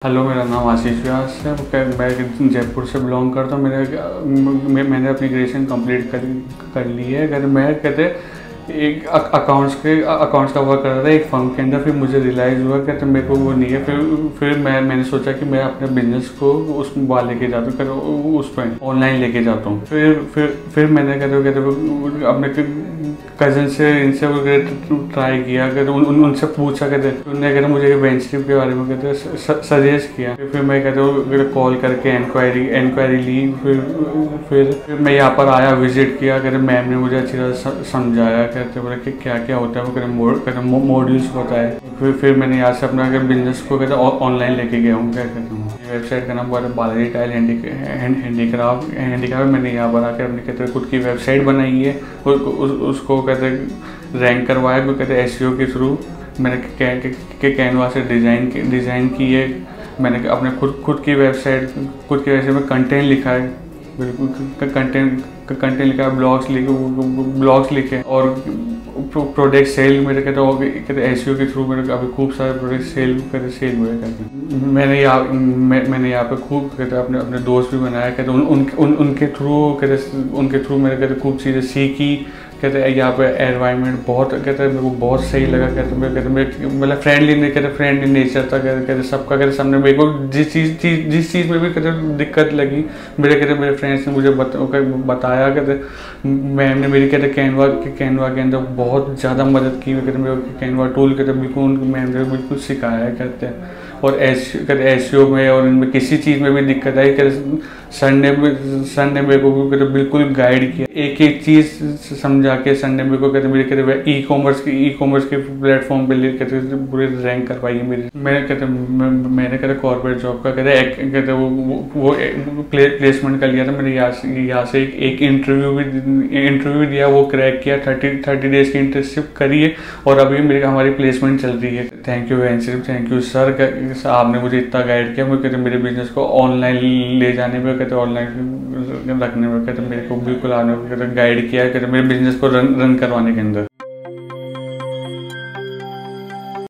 Hello, मेरा नाम आशीष व्यास है। मैं जयपुर से बिलोंग करता हूँ। मैंने अपनी ग्रेजुएशन कंप्लीट कर ली है। अगर मैं कहते एक अकाउंट्स का वर्क कर रहा था एक फर्म के अंदर। फिर मुझे रियलाइज़ हुआ कि मेरे को वो नहीं है। फिर मैंने सोचा कि मैं अपने बिजनेस को उस बाहर लेके जाता हूँ, उस पर ऑनलाइन लेके जाता हूँ। फिर मैंने कहते अपने कज़न से इनसे ट्राई किया, कहते उनसे पूछा, कहते उन्होंने कहते मुझे वेंचरशिप के बारे में कहते सजेस्ट किया। फिर मैं कहते कॉल करके इंक्वायरी ली। फिर मैं यहाँ पर आया, विजिट किया। कहते मैम ने मुझे अच्छी तरह समझाया, कहते बोले कि क्या क्या होता है। वो कहते मॉड्यूल्स बताए। फिर मैंने यहाँ से अपना बिजनेस को कहते ऑनलाइन लेके गया हूँ। क्या कहते हैं, वेबसाइट का नाम बालाजी टाइल हैंडीक्राफ्ट। मैंने यहाँ पर आकर अपनी कहते खुद की वेबसाइट बनाई है। उसको कहते रैंक करवाया। कोई कहते एसईओ के थ्रू मैंने कैनवा से डिज़ाइन की है। मैंने अपने खुद की वेबसाइट में कंटेंट लिखा है। बिल्कुल कंटेंट लिखा है, ब्लॉग्स लिखे और प्रोडक्ट सेल मेरे कहते एसईओ के थ्रू मेरे अभी खूब सारे प्रोडक्ट सेल हुए कहते। मैंने यहाँ पे खूब कहते अपने दोस्त भी बनाया। कहते उनके थ्रू मेरे कहते खूब चीज़ें सीखी। कहते यहाँ पे एनवायरनमेंट बहुत कहते मेरे को बहुत सही लगा। कहते मतलब फ्रेंडली नेचर था। कहते सबका कहते सामने मेरे को जिस चीज़ में भी कहते दिक्कत लगी, मेरे फ्रेंड्स ने मुझे बताया। कहते मैम ने मेरी कहते कैनवा के अंदर बहुत ज़्यादा मदद की। कहते मेरे कैनवा टूल कहते बिल्कुल मैम ने बिल्कुल सिखाया है। कहते और एसईओ में और इनमें किसी चीज़ में भी दिक्कत आई, कहते सर ने मेरे को कहते बिल्कुल गाइड किया। एक चीज़ समझा के सर ने मेरे को कहते ई कॉमर्स के प्लेटफॉर्म पे कहते पूरे रैंक करवाई मेरी। मैंने कहते कॉर्पोरेट जॉब का कहते वो प्लेसमेंट कर लिया था। मैंने यहाँ से एक इंटरव्यू दिया, वो क्रैक किया। 30 डेज की इंटर्नशिप करी है और अभी हमारी प्लेसमेंट चल रही है। थैंक यू वेंचरशिप, थैंक यू सर, आपने मुझे इतना गाइड किया। मुझे कहते मेरे बिजनेस को ऑनलाइन ले जाने में कहते ऑनलाइन रखने में कहते मेरे को बिल्कुल आने में कहते गाइड किया। कहते मेरे बिजनेस को रन करवाने के अंदर।